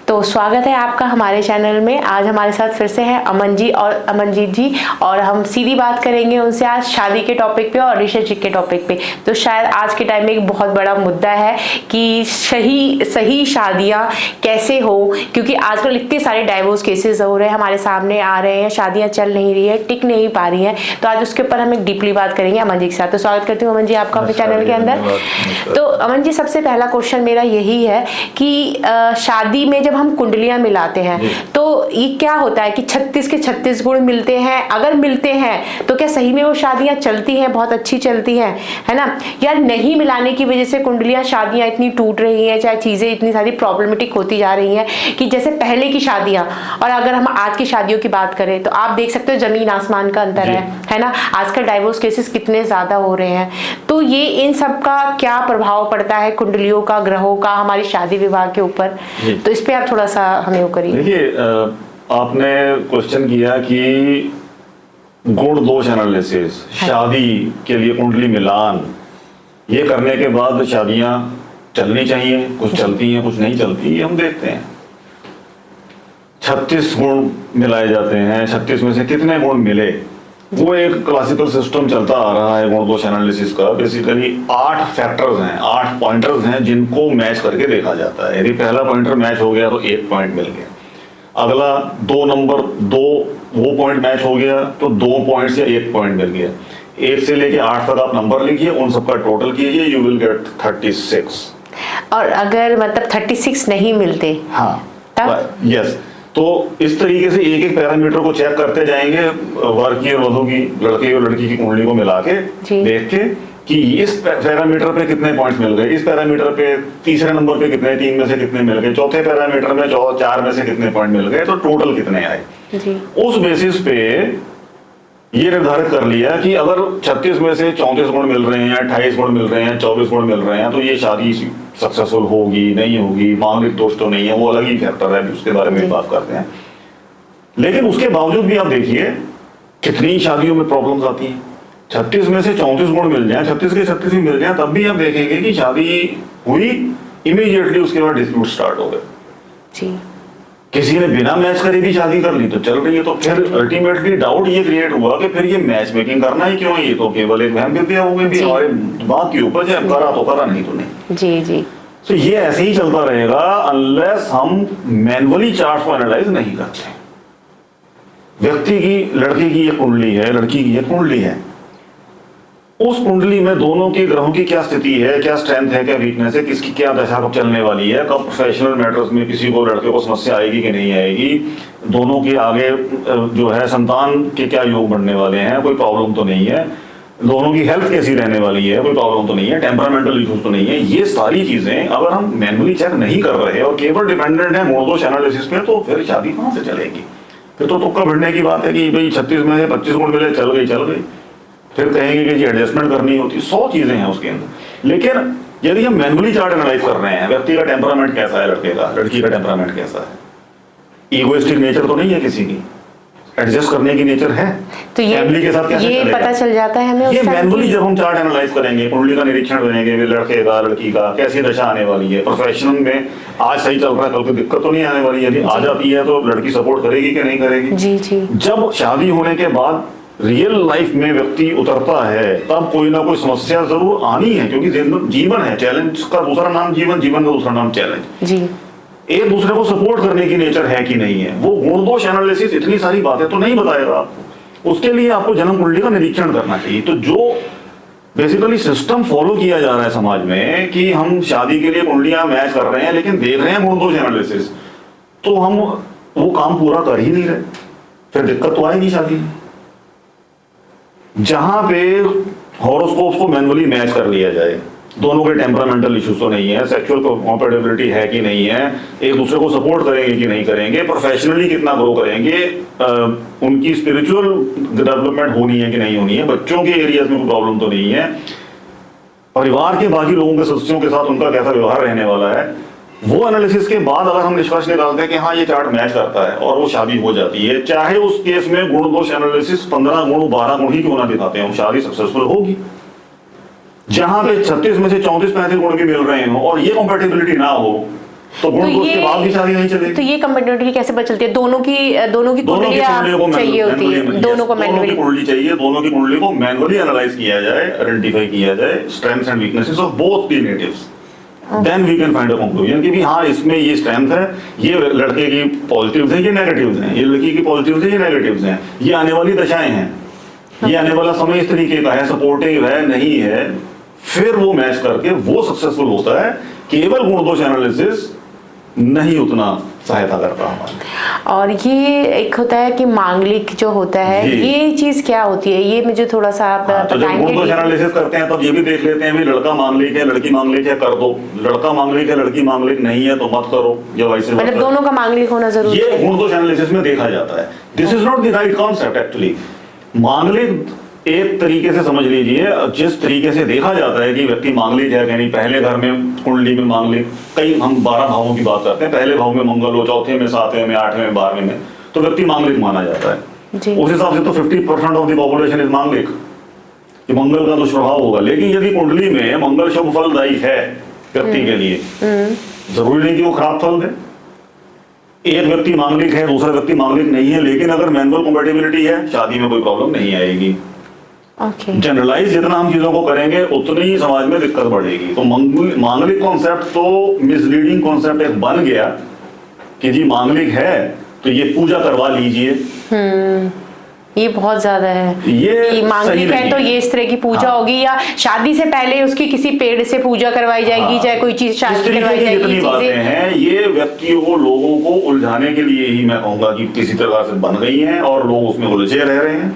तो स्वागत है आपका हमारे चैनल में। आज हमारे साथ फिर से है अमनजीत जी और हम सीधी बात करेंगे उनसे आज शादी के टॉपिक पे और रिलेशनशिप के टॉपिक पे। तो शायद आज के टाइम में एक बहुत बड़ा मुद्दा है कि सही शादियां कैसे हो, क्योंकि आजकल इतने सारे डाइवोर्स केसेस हो रहे हैं, हमारे सामने आ रहे हैं, शादियां चल नहीं रही है, टिक नहीं पा रही हैं। तो आज उसके ऊपर हम एक डीपली बात करेंगे अमन जी के साथ। तो स्वागत करती हूँ अमन जी आपका अपने चैनल के अंदर। तो अमन जी, सबसे पहला क्वेश्चन मेरा यही है कि शादी में जब हम कुंडलियां मिलाते हैं तो ये क्या होता है कि 36 के 36 गुण मिलते हैं? अगर मिलते हैं तो क्या सही में वो शादियां चलती हैं, बहुत अच्छी चलती हैं, है ना? या नहीं मिलाने की वजह से कुंडलियां, शादियां इतनी टूट रही हैं, चाहे चीजें इतनी सारी प्रॉब्लमेटिक होती जा रही हैं कि जैसे पहले की शादियां और अगर हम आज की शादियों की बात करें तो आप देख सकते हो जमीन आसमान का अंतर है ना? आजकल डाइवोर्स केसेस कितने ज्यादा हो रहे हैं। तो ये इन सब का क्या प्रभाव पड़ता है, कुंडलियों का, ग्रहों का, हमारी शादी विवाह के ऊपर? तो इस पे आप थोड़ा सा हमें वो करिए। देखिए, आपने क्वेश्चन किया कि गुण दोष एनालिसिस, शादी के लिए कुंडली मिलान, ये करने के बाद शादियां चलनी चाहिए, कुछ चलती हैं कुछ नहीं चलती, ये हम देखते हैं। 36 गुण मिलाए जाते हैं, 36 में से कितने गुण मिले, वो एक क्लासिकल सिस्टम चलता आ रहा है गुण दोष एनालिसिस का। बेसिकली 8 फैक्टर्स हैं, 8 पॉइंटर्स हैं जिनको मैच करके देखा जाता है। यदि पहला पॉइंटर मैच हो गया तो 1 पॉइंट मिल गया, अगला 2 वो पॉइंट मैच हो गया तो 2 पॉइंट से 1 पॉइंट मिल गया। 1 से लेके 8 तक आप नंबर लिखिए, उन सबका टोटल कीजिए, यू विल गेट 36। और अगर मतलब 36 नहीं मिलते, हाँ, यस, तो इस तरीके से एक एक पैरामीटर को चेक करते जाएंगे, वर की और वधु की, लड़के और लड़की की कुंडली को मिला के देख के कि इस पैरामीटर पे कितने पॉइंट्स मिल गए, इस पैरामीटर पे तीसरे नंबर पे कितने, 3 में से कितने मिल गए, चौथे पैरामीटर में 4 में से कितने पॉइंट मिल गए, तो टोटल कितने आए जी। उस बेसिस पे ये निर्धारित कर लिया कि अगर 36 में से 34 गुण मिल रहे हैं, 28 गुण मिल रहे हैं, 24 गुण मिल रहे हैं, तो ये शादी सक्सेसफुल होगी नहीं होगी, मांगलिक दोष तो नहीं है, वो अलग ही फैक्टर है, उसके बारे में बात करते हैं। लेकिन उसके बावजूद भी आप देखिए कितनी शादियों में प्रॉब्लम्स आती हैं। 36 में से 34 गुण मिल जाए, 36 के 36 भी मिल जाए, तब भी आप देखेंगे कि शादी हुई, इमीडिएटली उसके बाद डिस्प्यूट स्टार्ट हो गए। किसी ने बिना मैच करे भी शादी कर ली तो चल रही है, तो फिर अल्टीमेटली डाउट ये क्रिएट हुआ कि फिर ये मैच मेकिंग करना ही क्यों है, ये तो केवल एक वहम विद्या हो गई, और बात के ऊपर जब करा तो करा, नहीं तो नहीं। जी जी। तो ये ऐसे ही चलता रहेगा अनलेस हम मैनुअली चार्ट को एनालाइज नहीं करते। व्यक्ति की, लड़के की ये कुंडली है, लड़की की ये कुंडली है, उस कुंडली में दोनों के ग्रहों की क्या स्थिति है, क्या स्ट्रेंथ है, क्या वीकनेस है, किसकी क्या दशा कब चलने वाली है, कब प्रोफेशनल मैटर्स में किसी को, लड़के को समस्या आएगी कि नहीं आएगी, दोनों के आगे जो है संतान के क्या योग बनने वाले हैं, कोई प्रॉब्लम तो नहीं है, दोनों की हेल्थ कैसी रहने वाली है, कोई प्रॉब्लम तो नहीं है, टेम्परामेंटल इश्यूज तो नहीं है। ये सारी चीजें अगर हम मैनुअली चेक नहीं कर रहे और केवल डिपेंडेंट है गुण दोष एनालिसिस पे, तो फिर शादी कहां से चलेगी? फिर तो तुक्का भिड़ने की बात है कि भाई 36 में से 25 गुण मिले, चल गई। फिर कहेंगे कि जी एडजस्टमेंट करनी होती, 100 चीजें हैं उसके अंदर। लेकिन यदि हम मैनुअली चार्ट एनालाइज कर रहे हैं, व्यक्ति का टेम्परामेंट कैसा है, लड़के का, लड़की का टेम्परामेंट कैसा है, इगोइस्टिक नेचर तो नहीं है किसी की, एडजस्ट करने की नेचर है, तो ये फैमिली के साथ कैसे चलेगा, पता चल जाता है हमें। ये मैनुअली जब हम चार्ट एनालाइज करेंगे, कुंडली का निरीक्षण करेंगे, लड़के का, लड़की का कैसी दशा आने वाली है, प्रोफेशनल में आज सही चल रहा है, कल को दिक्कत तो नहीं आने वाली, यदि आ जाती है तो लड़की सपोर्ट करेगी कि नहीं करेगी। जी जी। जब शादी होने के बाद रियल लाइफ में व्यक्ति उतरता है, तब कोई ना कोई समस्या जरूर आनी है, क्योंकि जीवन है, चैलेंज का दूसरा नाम जीवन, जीवन का दूसरा नाम चैलेंज जी। एक दूसरे को सपोर्ट करने की नेचर है कि नहीं है, वो गुण दोष एनालिसिस इतनी सारी बातें तो नहीं बताएगा आपको। उसके लिए आपको जन्म कुंडली का निरीक्षण करना चाहिए। तो जो बेसिकली सिस्टम फॉलो किया जा रहा है समाज में कि हम शादी के लिए कुंडलियां मैच कर रहे हैं लेकिन देख रहे हैं गुण दोष एनालिसिस, तो हम वो काम पूरा कर ही नहीं रहे, फिर दिक्कत तो आएगी शादी में। जहां पे हॉरोस्कोप को मैनुअली मैच कर लिया जाए, दोनों के टेम्परामेंटल इश्यूज तो नहीं है, सेक्सुअल कॉम्पेटिबिलिटी है कि नहीं है, एक दूसरे को सपोर्ट करेंगे कि नहीं करेंगे, प्रोफेशनली कितना ग्रो करेंगे, उनकी स्पिरिचुअल डेवलपमेंट होनी है कि नहीं होनी है, बच्चों के एरियाज में कोई प्रॉब्लम तो नहीं है, परिवार के बाकी लोगों के सदस्यों के साथ उनका कैसा व्यवहार रहने वाला है, वो एनालिसिस के बाद अगर हम निष्कर्ष निकालते हैं कि हाँ ये चार्ट मैच करता है और वो शादी हो जाती है, चाहे उस केस में गुण दोष एनालिसिस 15 गुण 12 गुण ही क्यों ना दिखाते हैं, शादी सक्सेसफुल होगी। जहां पे 36 में से 34-35 गुण भी मिल रहे हो और ये कॉम्पेटिबिलिटी ना हो, तो गुण दोष के बाद भी शादी नहीं चलेगी। तो ये कंपेटिबिलिटी कैसे पता चलती है? दोनों की कुंडलियां चाहिए होती है, दोनों को मैनुअली कुंडली चाहिए, दोनों की कुंडली को मैनुअली एनालाइज किया जाए, आइडेंटिफाई किया जाए strengths and weaknesses of both the natives, then we can find a conclusion कि हाँ इसमें ये स्ट्रेंथ है, ये लड़के की पॉजिटिव्स हैं, ये नेगेटिव्स हैं, ये लड़की की पॉजिटिव्स हैं, ये नेगेटिव्स हैं, ये आने वाली दशाएं हैं, ये आने वाला समय इस तरीके का है, सपोर्टिव है नहीं है, फिर वो मैच करके वो सक्सेसफुल होता है। केवल गुण दोष एनालिसिस नहीं उतना सहायता करता हमारा। और ये एक होता है कि मांगलिक जो होता है, ये चीज क्या होती है, ये मुझे थोड़ा सा आप तो जब गुण दोष एनालिसिस करते हैं तब ये भी देख लेते हैं भी लड़का मांगलिक है लड़की मांगलिक है, कर दो, लड़का मांगलिक है लड़की मांगलिक नहीं है तो मत करो, या वैसे मतलब दोनों का मांगलिक होना जरूरी है। ये गुण दोष एनालिसिस में देखा जाता है। This is not the right concept actually. मांगलिक एक तरीके से समझ लीजिए, जिस तरीके से देखा जाता है कि व्यक्ति मांगलिक है, यानी पहले घर में कुंडली में मांगलिक, कई हम 12 भावों की बात करते हैं, पहले भाव में मंगल हो, चौथे में, सातवें में, 8वें, 12वें में, तो व्यक्ति मांगलिक माना जाता है। उस हिसाब से तो 50% ऑफ द पॉपुलेशन इज मांगलिक, कि मंगल का दुष्प्रभाव होगा। लेकिन यदि कुंडली में मंगल शुभ फलदायी है व्यक्ति के लिए, जरूरी नहीं कि वो खराब फल दे। एक व्यक्ति मांगलिक है, दूसरा व्यक्ति मांगलिक नहीं है, लेकिन अगर मैनुअल कंपैटिबिलिटी है, शादी में कोई प्रॉब्लम नहीं आएगी। जनरलाइज जितना हम चीजों को करेंगे उतनी ही समाज में दिक्कत बढ़ेगी। तो मांगलिक कॉन्सेप्ट तो मिसलीडिंग कॉन्सेप्ट एक बन गया कि जी मांगलिक है तो ये पूजा करवा लीजिए। ये बहुत ज्यादा है, ये मांगलिक है तो ये इस तरह की पूजा होगी, या शादी से पहले उसकी किसी पेड़ से पूजा करवाई जाएगी, चाहे कोई चीज शादी करवाई जाएगी। जितनी बातें हैं ये व्यक्तियों को, लोगों को उलझाने के लिए ही मैं कहूंगा कि किसी तरह से बन गई हैं और लोग उसमें उलझे रह रहे हैं।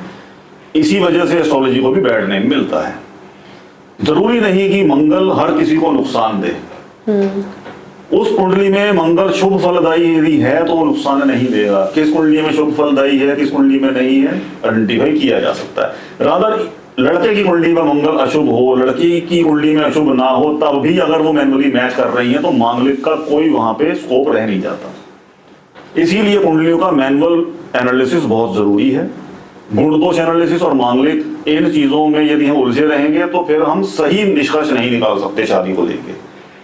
इसी वजह से एस्ट्रोलॉजी को भी बैड नेम मिलता है। जरूरी नहीं कि मंगल हर किसी को नुकसान दे। उस कुंडली में मंगल शुभ फलदायी यदि है तो वो नुकसान नहीं देगा। किस कुंडली में शुभ फलदायी है, किस कुंडली में नहीं है, आइडेंटिफाई किया जा सकता है। रादर लड़के की कुंडली में मंगल अशुभ हो, लड़की की कुंडली में अशुभ ना हो, तब भी अगर वो मैनुअली मैच कर रही है तो मांगलिक का कोई वहां पे स्कोप रह नहीं जाता। इसीलिए कुंडलियों का मैनुअल एनालिसिस बहुत जरूरी है। गुण दोष एनालिसिस और मांगलिक, इन चीजों में यदि हम उलझे रहेंगे तो फिर हम सही निष्कर्ष नहीं निकाल सकते शादी को लेके,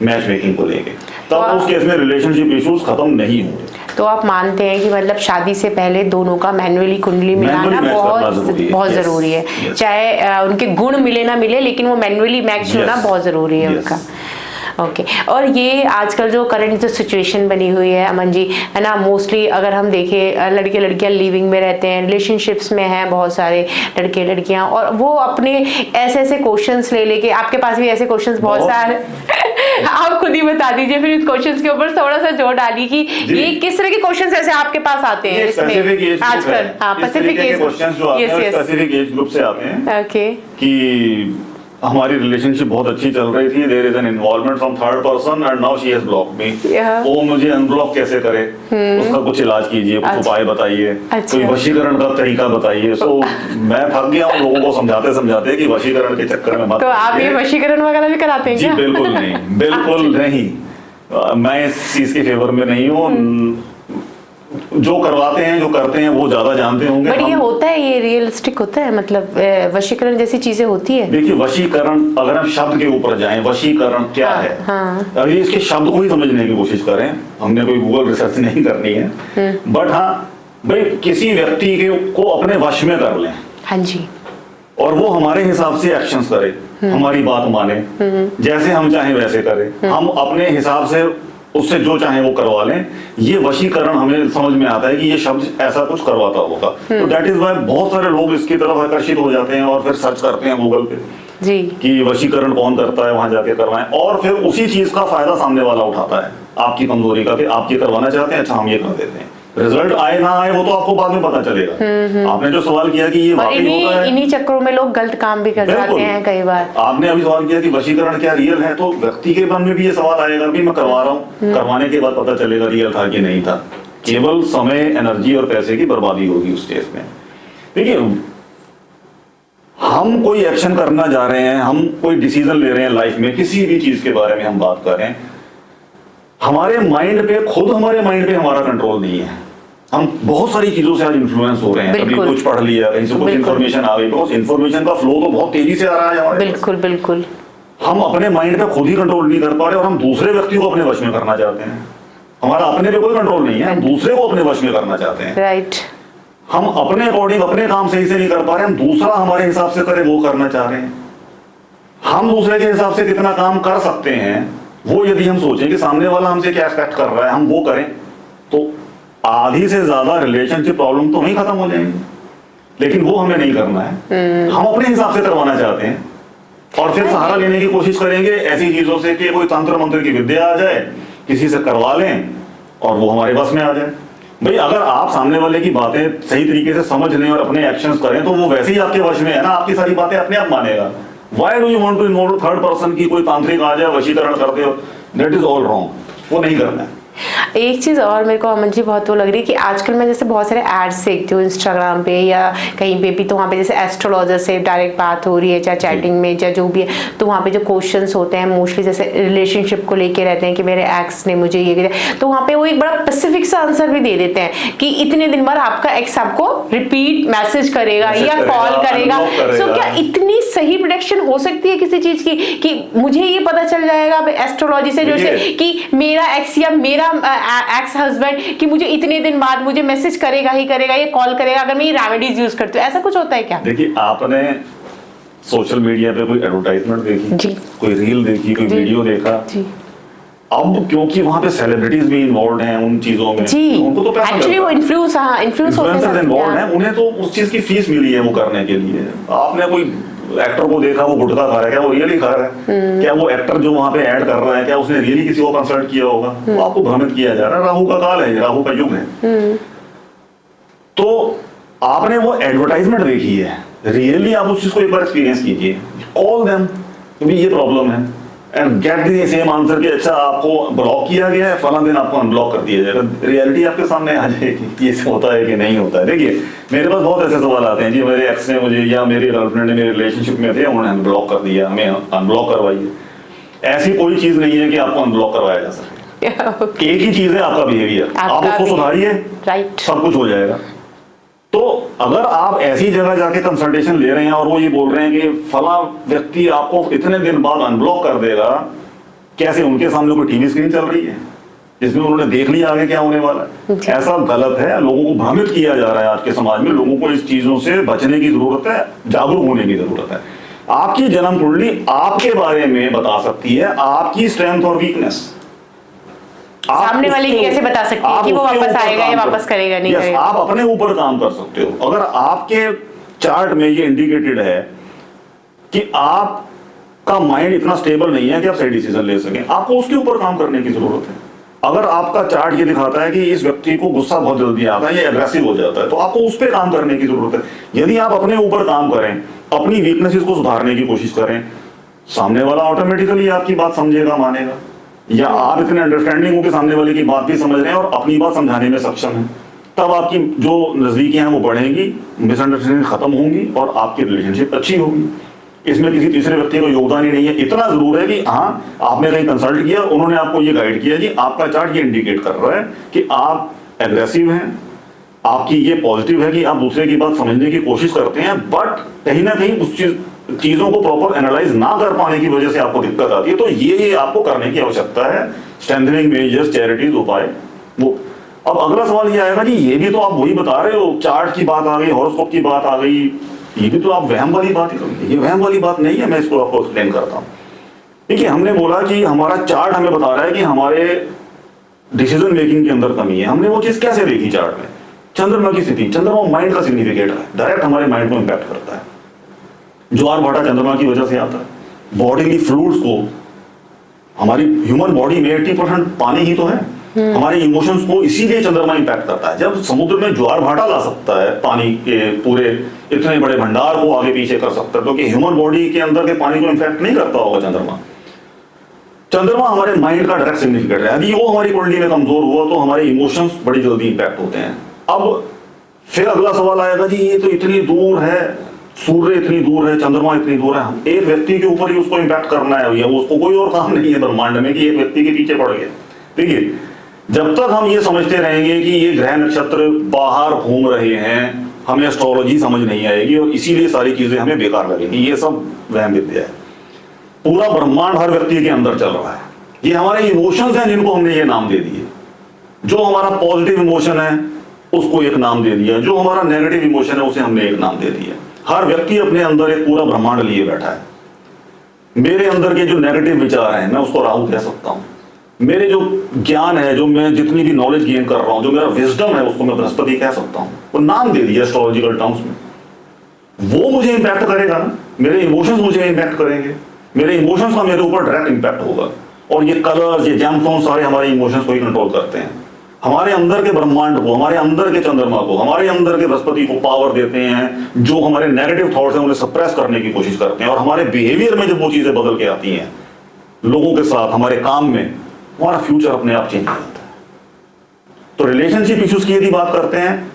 मैच मेकिंग को लेके। तब उस केस में रिलेशनशिप इश्यूज खत्म नहीं होंगे। तो आप मानते हैं कि मतलब शादी से पहले दोनों का मैनुअली कुंडली मिलाना बहुत जरूरी है। चाहे उनके गुण मिले ना मिले, लेकिन वो मैनुअली मैच होना बहुत जरूरी है उनका। ओके और ये आजकल जो करंट जो सिचुएशन बनी हुई है अमन जी, है ना, मोस्टली अगर हम देखें लड़के लड़कियां लिविंग में रहते हैं, रिलेशनशिप्स में हैं बहुत सारे लड़के लड़कियां, और वो अपने ऐसे ऐसे क्वेश्चंस ले लेके, आपके पास भी ऐसे क्वेश्चंस बहुत सारे आप खुद ही बता दीजिए फिर इस क्वेश्चंस के ऊपर थोड़ा सा जोर डालिए कि ये किस तरह के क्वेश्चंस ऐसे आपके पास आते हैं इसमें आजकल। हाँ, स्पेसिफिक एज ग्रुप से आते हैं। ओके कि हमारी रिलेशनशिप बहुत अच्छी चल रही थी, there is an involvement from third person and now she has blocked me. वो मुझे अनब्लॉक कैसे करे, उसका कुछ इलाज कीजिए, कुछ उपाय बताइए, कोई वशीकरण का तरीका बताइए। सो मैं थक गया हूँ लोगों को समझाते समझाते कि वशीकरण के चक्कर में मत। तो आप ये वशीकरण वगैरह भी कराते हैं? जी बिल्कुल नहीं, बिल्कुल नहीं, मैं इस चीज के फेवर में नहीं हूँ। जो करवाते हैं, जो करते हैं वो ज्यादा जानते होंगे। बट ये होता है, ये रियलिस्टिक होता है, मतलब वशीकरण जैसी चीजें होती है? देखिए वशीकरण, अगर हम शब्द के ऊपर जाएं, वशीकरण क्या है, अभी इसके शब्द को ही समझने की कोशिश करें, हमने कोई गूगल रिसर्च नहीं करनी है, बट हाँ भाई किसी व्यक्ति को अपने वश में कर लें। हाँ जी। और वो हमारे हिसाब से एक्शंस करे, हमारी बात माने, जैसे हम चाहें वैसे करें, हम अपने हिसाब से उससे जो चाहे वो करवा लें। ये वशीकरण हमें समझ में आता है कि ये शब्द ऐसा कुछ करवाता होगा। तो दैट इज व्हाई बहुत सारे लोग इसकी तरफ आकर्षित हो जाते हैं और फिर सर्च करते हैं गूगल पे जी कि वशीकरण कौन करता है, वहां जाके करवाएं, और फिर उसी चीज का फायदा सामने वाला उठाता है आपकी कमजोरी का, कि आप ये करवाना चाहते हैं, अच्छा हम ये कर देते हैं। रिजल्ट आए ना आए वो तो आपको बाद में पता चलेगा। आपने जो सवाल किया कि ये वाकई होता है, इन्हीं चक्करों में लोग गलत काम भी कर जाते हैं कई बार। आपने अभी सवाल किया कि वशीकरण क्या रियल है, तो व्यक्ति के मन में भी ये सवाल आएगा कि मैं करवा रहा हूँ, करवाने के बाद पता चलेगा रियल था कि नहीं था। केवल समय, एनर्जी और पैसे की बर्बादी होगी उस केस में। देखिए हम कोई एक्शन करना जा रहे हैं, हम कोई डिसीजन ले रहे हैं लाइफ में, किसी भी चीज के बारे में हम बात कर रहे हैं, हमारे माइंड पे, खुद हमारे माइंड पे हमारा कंट्रोल नहीं है। हम बहुत सारी चीजों से आज इन्फ्लुएंस हो रहे हैं। कभी कुछ पढ़ लिया, कहीं से कुछ इन्फॉर्मेशन आ गई, बिकॉज इन्फॉर्मेशन का फ्लो तो बहुत तेजी से आ रहा है हमारे। बिल्कुल बिल्कुल। हम अपने माइंड पे खुद ही कंट्रोल नहीं कर पा रहे और हम दूसरे व्यक्ति को अपने वश में करना चाहते हैं। हमारा अपने पे कोई कंट्रोल नहीं है, हम दूसरे को अपने वश में करना चाहते हैं। राइट। हम अपने अकॉर्डिंग अपने काम सही से नहीं कर पा रहे, हम दूसरा हमारे हिसाब से करे वो करना चाह रहे हैं। हम दूसरे के हिसाब से कितना काम कर सकते हैं वो यदि हम सोचें कि सामने वाला हमसे क्या एक्सपेक्ट कर रहा है, हम वो करें, तो आधी से ज्यादा रिलेशनशिप प्रॉब्लम तो वहीं खत्म हो जाएंगे। लेकिन वो हमें नहीं करना है, हम अपने हिसाब से करवाना चाहते हैं और फिर सहारा लेने की कोशिश करेंगे ऐसी चीजों से कि कोई तंत्र मंत्र की विद्या आ जाए, किसी से करवा लें और वो हमारे बस में आ जाए। भाई अगर आप सामने वाले की बातें सही तरीके से समझ लें और अपने एक्शंस करें तो वो वैसे ही आपके वश में है ना, आपकी सारी बातें अपने आप मानेगा। Why do you want to involve third person की कोई तांत्रिक आ जाए वशीकरण करते हो, दैट इज ऑल रॉन्ग, वो नहीं करना है। एक चीज़ और मेरे को अमन जी बहुत वो लग रही है कि आजकल मैं जैसे बहुत सारे एड्स देखती हूँ इंस्टाग्राम पे या कहीं पे भी, तो वहाँ पे जैसे एस्ट्रोलॉजर से डायरेक्ट बात हो रही है, चाहे चैटिंग में या जो भी है, तो वहाँ पे जो क्वेश्चंस होते हैं मोस्टली जैसे रिलेशनशिप को लेके रहते हैं कि मेरे एक्स ने मुझे ये किया, तो वहाँ पे वो एक बड़ा स्पेसिफिक सा आंसर भी दे देते हैं कि इतने दिन बाद आपका एक्स आपको रिपीट मैसेज करेगा या कॉल करेगा। सो क्या इतनी सही प्रेडिक्शन हो सकती है किसी चीज की कि मुझे ये पता चल जाएगा एस्ट्रोलॉजी से जैसे कि मेरा एक्स या मेरा एक्स हस्बैंड कि मुझे इतने दिन बाद मुझे मैसेज करेगा ही करेगा, ये कॉल करेगा अगर मैं ये रेमेडीज यूज करती हूँ, ऐसा कुछ होता है क्या? देखिए आपने सोशल मीडिया पे कोई एडवर्टाइजमेंट देखी जी, कोई रील देखी, कोई वीडियो देखा जी, अब क्योंकि वहां पे सेलिब्रिटीज भी इन्वॉल्व हैं उन चीजों में जी, उनको तो पैसा एक्चुअली वो इन्फ्लुएंसर्स इन्वॉल्व हैं, उन्हें तो उस चीज की फीस मिली है वो करने के लिए। आपने कोई एक्टर को देखा वो गुटखा खा रहा है, क्या वो रियली खा रहा है? क्या वो एक्टर जो वहां पे ऐड कर रहा है क्या उसने रियली किसी को कंसल्ट किया होगा? वो आपको भ्रमित किया जा रहा है। राहु का काल है, राहु का युग है। तो आपने वो एडवर्टाइजमेंट देखी है, रियली आप उस चीज को एक बार एक्सपीरियंस कीजिए, कॉल देम कि ये प्रॉब्लम है and get the same answer कि अच्छा आपको ब्लॉक किया गया है, फला दिन आपको अनब्लॉक कर दिया जाएगा। रियलिटी आपके सामने आ जाएगी ये होता है कि नहीं होता है। देखिए मेरे पास बहुत ऐसे सवाल आते हैं जी, मेरे एक्स ने मुझे या मेरी गर्लफ्रेंड ने मेरे रिलेशनशिप में थे, उन्होंने अनब्लॉक कर दिया, हमें अनब्लॉक करवाइए। ऐसी कोई चीज नहीं है कि आपको अनब्लॉक करवाया जा सके। एक ही चीज है आपका बिहेवियर, आप उसको सुधारिए, सब कुछ हो जाएगा। तो अगर आप ऐसी जगह जाके कंसल्टेशन ले रहे हैं और वो ये बोल रहे हैं कि फला व्यक्ति आपको इतने दिन बाद अनब्लॉक कर देगा, कैसे उनके सामने कोई टीवी स्क्रीन चल रही है जिसमें उन्होंने देख लिया आगे क्या होने वाला है? ऐसा गलत है, लोगों को भ्रमित किया जा रहा है आज के समाज में। लोगों को इस चीजों से बचने की जरूरत है, जागरूक होने की जरूरत है। आपकी जन्म कुंडली आपके बारे में बता सकती है, आपकी स्ट्रेंथ और वीकनेस सामने वाले की कैसे बता सकती है कि वो वापस आएगा या वापस करेगा नहीं करेगा। आप अपने ऊपर काम कर सकते हो। अगर आपके चार्ट में ये इंडिकेटेड है कि आपका माइंड इतना स्टेबल नहीं है कि आप सही डिसीजन ले सकें, आपको उसके ऊपर काम करने की जरूरत है। अगर आपका चार्ट ये दिखाता है कि इस व्यक्ति को गुस्सा बहुत जल्दी आता है, ये एग्रेसिव हो जाता है, तो आपको उस पर काम करने की जरूरत है। यदि आप अपने ऊपर काम करें, अपनी वीकनेसेस को सुधारने की कोशिश करें, सामने वाला ऑटोमेटिकली आपकी बात समझेगा, मानेगा। या आप इतने अंडरस्टैंडिंग हो कि सामने वाले की बात भी समझ रहे हैं और अपनी बात समझाने में सक्षम है, तब आपकी जो नजदीकियां हैं वो बढ़ेंगी, मिसअंडरस्टैंडिंग खत्म होंगी और आपकी रिलेशनशिप अच्छी होगी। इसमें किसी तीसरे व्यक्ति का योगदान ही नहीं है। इतना जरूर है कि हाँ आपने कहीं कंसल्ट किया, उन्होंने आपको ये गाइड किया जी आपका चार्ट ये इंडिकेट कर रहा है कि आप एग्रेसिव हैं, आपकी ये पॉजिटिव है कि आप दूसरे की बात समझने की कोशिश करते हैं, बट कहीं ना कहीं उस चीजों को प्रॉपर एनालाइज ना कर पाने की वजह से आपको दिक्कत आती है। तो ये आपको करने की आवश्यकता है, स्ट्रेंथनिंग मेजर्स, चैरिटीज, उपाय। वो अब अगला सवाल ये आएगा कि ये भी तो आप वही बता रहे हो, चार्ट की बात आ गई, हॉरोस्कोप की बात आ गई, ये भी तो आप वहम वाली बात ही करेंगे। ये वहम वाली बात नहीं है, मैं इसको आपको एक्सप्लेन करता हूँ। देखिए हमने बोला कि हमारा चार्ट हमें बता रहा है कि हमारे डिसीजन मेकिंग के अंदर कमी है। हमने वो चीज कैसे देखी चार्ट में? चंद्रमा की स्थिति, चंद्रमा माइंड का सिग्निफिकेटर है, डायरेक्ट हमारे माइंड को इंपैक्ट करता है। ज्वार भाटा चंद्रमा की वजह से आता है। बॉडीली फ्लूइड्स को, हमारी ह्यूमन बॉडी में 80% पानी ही तो है, हमारे इमोशंस को इसीलिए चंद्रमा इंपैक्ट करता है। जब समुद्र में ज्वार भाटा ला सकता है, पानी के पूरे इतने बड़े भंडार को आगे पीछे कर सकता है, क्योंकि ह्यूमन बॉडी के अंदर के पानी को इंपैक्ट नहीं करता होगा चंद्रमा। चंद्रमा हमारे माइंड का डायरेक्ट सिग्निफिकेटर है। यदि वो हमारी कुंडली में कमजोर हुआ तो हमारे इमोशंस बड़ी जल्दी इंपैक्ट होते हैं। अब फिर अगला सवाल आएगा जी ये तो इतनी दूर है, सूर्य इतनी दूर है, चंद्रमा इतनी दूर है, एक व्यक्ति के ऊपर ही उसको इंपैक्ट करना है भैया, उसको कोई और काम नहीं है ब्रह्मांड में कि एक व्यक्ति के पीछे पड़ गया। देखिए जब तक हम ये समझते रहेंगे कि ये ग्रह नक्षत्र बाहर घूम रहे हैं, हमें एस्ट्रोलॉजी समझ नहीं आएगी और इसीलिए सारी चीजें हमें बेकार लगेंगी। ये सब वहम विद्या है। पूरा ब्रह्मांड हर व्यक्ति के अंदर चल रहा है। ये हमारे इमोशंस हैं जिनको हमने ये नाम दे दिए। जो हमारा पॉजिटिव इमोशन है उसको एक नाम दे दिया, जो हमारा नेगेटिव इमोशन है उसे हमने एक नाम दे दिया। हर व्यक्ति अपने अंदर एक पूरा ब्रह्मांड लिए बैठा है। मेरे अंदर के जो नेगेटिव विचार हैं मैं उसको राहु कह सकता हूं, मेरे जो ज्ञान है, जो मैं जितनी भी नॉलेज गेन कर रहा हूं, जो मेरा विजडम है उसको मैं बृहस्पति कह सकता हूं। वो नाम दे दिया एस्ट्रोलॉजिकल टर्म्स में। वो मुझे इंपैक्ट करेगा ना, मेरे इमोशंस मुझे इंपैक्ट करेंगे, मेरे इमोशंस का मेरे ऊपर डायरेक्ट इंपैक्ट होगा। और ये कलर्स, ये जेमस्टोन सारे हमारे इमोशंस को ही कंट्रोल करते हैं। हमारे अंदर के ब्रह्मांड को, हमारे अंदर के चंद्रमा को, हमारे अंदर के बृहस्पति को पावर देते हैं, जो हमारे नेगेटिव थॉट्स हैं उन्हें सप्रेस करने की कोशिश करते हैं। और हमारे बिहेवियर में जब वो चीजें बदल के आती हैं, लोगों के साथ, हमारे काम में, हमारा फ्यूचर अपने आप चेंज हो जाता है। तो रिलेशनशिप इश्यूज की यदि बात करते हैं,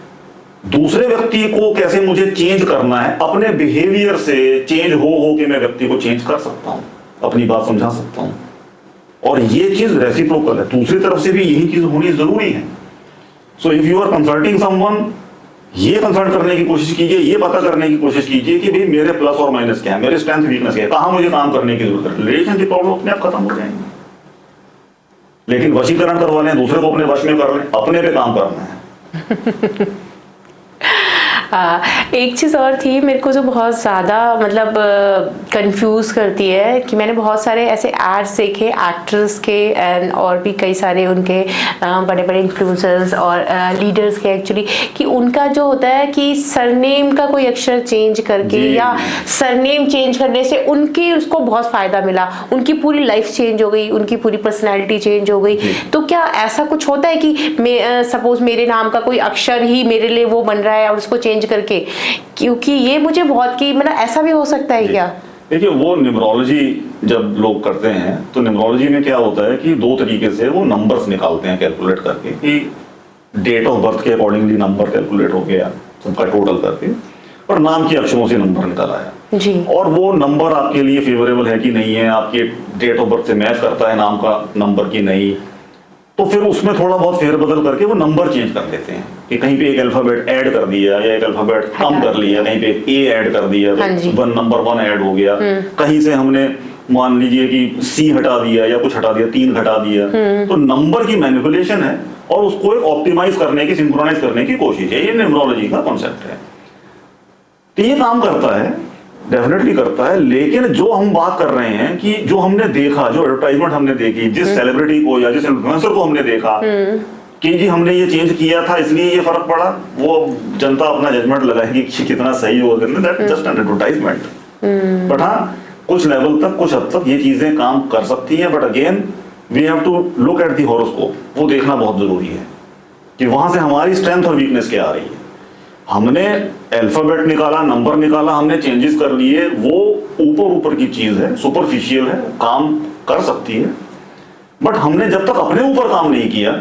दूसरे व्यक्ति को कैसे मुझे चेंज करना है, अपने बिहेवियर से चेंज हो के मैं व्यक्ति को चेंज कर सकता हूं, अपनी बात समझा सकता हूं। और ये चीज रेसिप्रोकल है, दूसरी तरफ से भी यही चीज होनी जरूरी है। So if you are consulting someone, ये कंसल्ट करने की कोशिश कीजिए, ये पता करने की कोशिश कीजिए कि भाई मेरे प्लस और माइनस क्या है, मेरे स्ट्रेंथ वीकनेस क्या है, कहां मुझे काम करने की जरूरत है। रिलेशनशिप प्रॉब्लम अपने आप खत्म हो जाएंगे। लेकिन वशीकरण करवा लें, दूसरे को अपने वश में कर लें, अपने पे काम करना है। एक चीज़ और थी मेरे को जो बहुत ज़्यादा मतलब कंफ्यूज करती है कि मैंने बहुत सारे ऐसे एड्स देखे एक्टर्स के एंड और भी कई सारे उनके बड़े बड़े इन्फ्लुएंसर्स और लीडर्स के एक्चुअली, कि उनका जो होता है कि सरनेम का कोई अक्षर चेंज करके या सरनेम चेंज करने से उनके उसको बहुत फ़ायदा मिला, उनकी पूरी लाइफ चेंज हो गई, उनकी पूरी पर्सनैलिटी चेंज हो गई। तो क्या ऐसा कुछ होता है कि सपोज मेरे नाम का कोई अक्षर ही मेरे लिए वो बन रहा है और उसको चेंज करके, क्योंकि ये मुझे बहुत की मतलब ऐसा भी हो सकता है क्या? देखिए, वो न्यूमरोलॉजी जब लोग करते हैं तो न्यूमरोलॉजी में क्या होता है कि दो तरीके से वो नंबर्स निकालते हैं कैलकुलेट करके, कि डेट ऑफ बर्थ के अकॉर्डिंगली नंबर कैलकुलेट हो गया सबका टोटल करके, और नाम के अक्षरों से नंबर निकल आया जी। और वो नंबर आपके लिए फेवरेबल है कि नहीं है, आपके डेट ऑफ बर्थ से मैच करता है नाम का नंबर की नहीं, तो फिर उसमें थोड़ा बहुत फेरबदल करके वो नंबर चेंज कर देते हैं कि कहीं पे एक अल्फाबेट ऐड कर दिया या एक अल्फाबेट कम कर लिया, कहीं पे एक ए ऐड कर दिया तो नंबर 1 ऐड हो गया, कहीं से हमने मान लीजिए कि सी हटा दिया या कुछ हटा दिया, 3 घटा दिया। तो नंबर की मैनिपुलेशन है और उसको एक ऑप्टिमाइज करने की, सिंक्रोनाइज करने की कोशिश है। ये न्यूमरोलॉजी का कॉन्सेप्ट है। तो ये काम करता है, डेफिनेटली करता है। लेकिन जो हम बात कर रहे हैं कि जो हमने देखा, जो एडवर्टाइजमेंट हमने देखी, जिस सेलिब्रिटी को या जिस इन्फ्लुएंसर को हमने देखा कि जी हमने ये चेंज किया था इसलिए ये फर्क पड़ा, वो जनता अपना जजमेंट लगाएगी कि कितना सही हो, that just an advertisement. But हाँ, कुछ लेवल तक, कुछ हद तक ये चीजें काम कर सकती हैं। But again we have to look at the horoscope, वो देखना बहुत जरूरी है कि वहां से हमारी स्ट्रेंथ और वीकनेस क्या आ रही है। हमने अल्फाबेट निकाला, नंबर निकाला, हमने चेंजेस कर लिए, वो ऊपर की चीज है, सुपरफिशियल है, काम कर सकती है। बट हमने जब तक अपने ऊपर काम नहीं किया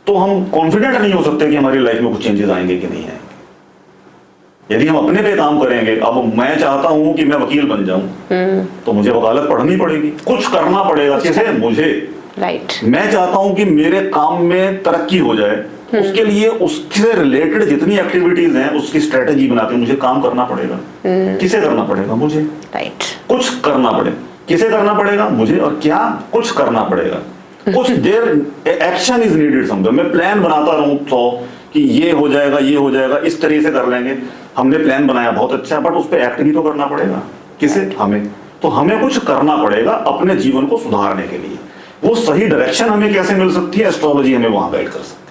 तो हम कॉन्फिडेंट नहीं हो सकते कि हमारी लाइफ में कुछ चेंजेस आएंगे कि नहीं आएंगे। यदि हम अपने पे काम करेंगे, अब मैं चाहता हूं कि मैं वकील बन जाऊं तो मुझे वकालत पढ़नी पड़ेगी, कुछ करना पड़ेगा। किसे? मुझे। राइट। मैं चाहता हूं कि मेरे काम में तरक्की हो जाए, उसके लिए उससे रिलेटेड जितनी एक्टिविटीज हैं उसकी स्ट्रेटेजी बना के मुझे काम करना पड़ेगा। किसे करना पड़ेगा? मुझे। राइट। कुछ करना पड़ेगा। किसे करना पड़ेगा? मुझे। और क्या? कुछ करना पड़ेगा। कुछ देर एक्शन इज नीडेड समझो। मैं प्लान बनाता रहूं तो कि ये हो जाएगा, ये हो जाएगा, इस तरीके से कर लेंगे। हमने प्लान बनाया, बहुत अच्छा, बट उस पर एक्ट भी तो करना पड़ेगा। किसे? हमें। तो हमें कुछ करना पड़ेगा अपने जीवन को सुधारने के लिए। वो सही डायरेक्शन हमें कैसे मिल सकती है? एस्ट्रोलॉजी हमें वहां गाइड कर सकती है।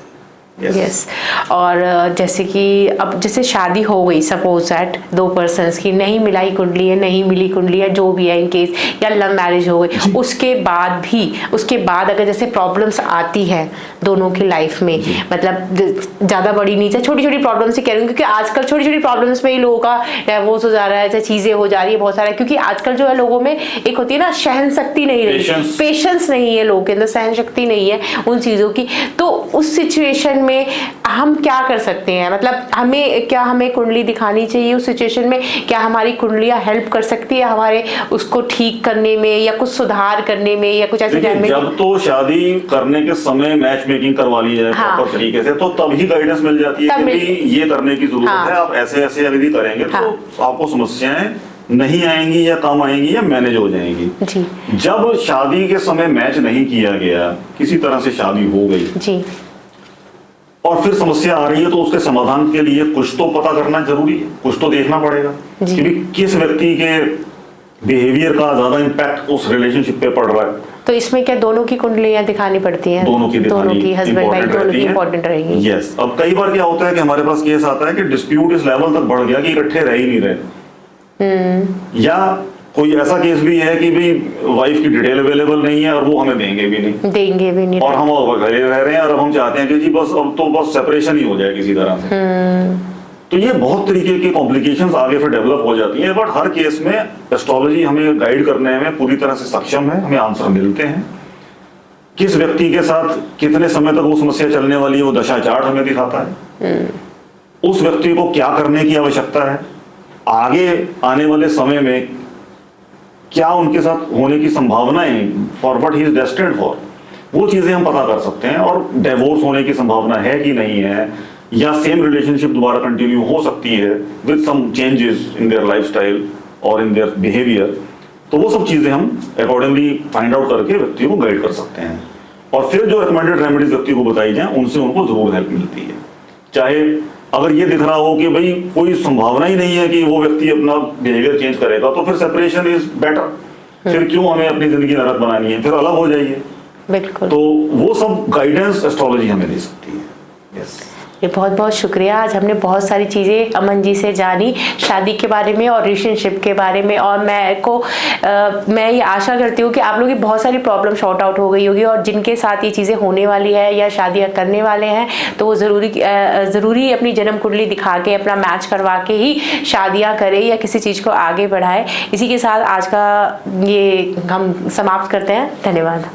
यस। और जैसे कि अब जैसे शादी हो गई, सपोज दैट 2 पर्सन्स की, नहीं मिलाई कुंडली है, नहीं मिली कुंडली है, जो भी है इन केस, या लव मैरिज हो गई, उसके बाद अगर जैसे प्रॉब्लम्स आती है दोनों की लाइफ में, मतलब ज़्यादा बड़ी नहीं चाहिए, छोटी छोटी प्रॉब्लम्स से कह रही हूँ, क्योंकि आजकल छोटी छोटी प्रॉब्लम्स में ही लोगों का डिवोर्स हो जा रहा है, ऐसे चीज़ें हो जा रही है बहुत सारा। क्योंकि आजकल जो है लोगों में एक होती है ना सहन शक्ति नहीं रही, पेशेंस नहीं है लोगों के अंदर, सहन शक्ति नहीं है उन चीज़ों की। तो उस सिचुएशन में हम क्या कर सकते हैं? मतलब हमें कुंडली दिखानी चाहिए उस सिचुएशन में? क्या हमारी कुंडलियां हेल्प कर सकती है हमारे उसको ठीक करने में या कुछ सुधार करने में या कुछ ऐसे टाइम में? जब तो शादी करने के समय मैच मेकिंग करवा ली जाए प्रॉपर तरीके से, तो तभी गाइडेंस मिल जाती है कि ये करने की जरूरत है, आप ऐसे ऐसे यदि करेंगे तो आपको समस्याएं नहीं आएंगी या कम आएंगी या मैनेज हो जाएंगी। जब शादी के समय मैच नहीं किया गया, किसी तरह से शादी हो गई जी, और फिर समस्या आ रही है तो उसके समाधान के लिए कुछ तो पता करना जरूरी है, कुछ तो देखना पड़ेगा कि भी किस व्यक्ति के बिहेवियर का ज्यादा इम्पैक्ट उस रिलेशनशिप पे पड़ रहा है। तो इसमें क्या दोनों की कुंडलियां दिखानी पड़ती हैं? दोनों की हस्बैंड वाइफ दोनों की इंपॉर्टेंट रहेगी। यस। अब कई बार क्या होता है कि हमारे पास केस आता है कि डिस्प्यूट इस लेवल तक बढ़ गया कि इकट्ठे रह ही नहीं रहे, या कोई ऐसा केस भी है कि भाई वाइफ की डिटेल अवेलेबल नहीं है और वो हमें देंगे भी नहीं और हम घरे रह रहे हैं और अब हम चाहते हैं कि जी बस अब तो बस सेपरेशन ही हो जाए किसी तरह से। तो ये बहुत तरीके की कॉम्प्लिकेशंस आगे फिर डेवलप हो जाती हैं, बट हर केस में एस्ट्रोलॉजी हमें गाइड करने में पूरी तरह से सक्षम है, हमें आंसर मिलते हैं। किस व्यक्ति के साथ कितने समय तक वो समस्या चलने वाली है वो दशा चार्ट हमें दिखाता है। उस व्यक्ति को क्या करने की आवश्यकता है, आगे आने वाले समय में क्या उनके साथ होने की संभावनाएं for what he is destined for, वो चीजें हम पता कर सकते हैं। और डिवोर्स होने की संभावना है कि नहीं है, या सेम रिलेशनशिप दोबारा कंटिन्यू हो सकती है with some changes in their lifestyle और इन देयर बिहेवियर, तो वो सब चीजें हम अकॉर्डिंगली फाइंड आउट करके व्यक्ति को गाइड कर सकते हैं। और फिर जो रिकमेंडेड रेमेडीज व्यक्ति को बताई जाए उनसे उनको जरूर हेल्प मिलती है। चाहे अगर ये दिख रहा हो कि भाई कोई संभावना ही नहीं है कि वो व्यक्ति अपना बिहेवियर चेंज करेगा, तो फिर सेपरेशन इज बेटर। फिर क्यों हमें अपनी जिंदगी नरक बनानी है, फिर अलग हो जाइए। बिल्कुल। तो वो सब गाइडेंस एस्ट्रोलॉजी हमें दे सकती है। यस। ये बहुत बहुत शुक्रिया। आज हमने बहुत सारी चीज़ें अमन जी से जानी, शादी के बारे में और रिलेशनशिप के बारे में, और मैं ये आशा करती हूँ कि आप लोगों की बहुत सारी प्रॉब्लम शॉर्ट आउट हो गई होगी, और जिनके साथ ये चीज़ें होने वाली है या शादियाँ करने वाले हैं तो वो ज़रूरी अपनी जन्म कुंडली दिखा के अपना मैच करवा के ही शादियाँ करें या किसी चीज़ को आगे बढ़ाएं। इसी के साथ आज का ये हम समाप्त करते हैं। धन्यवाद।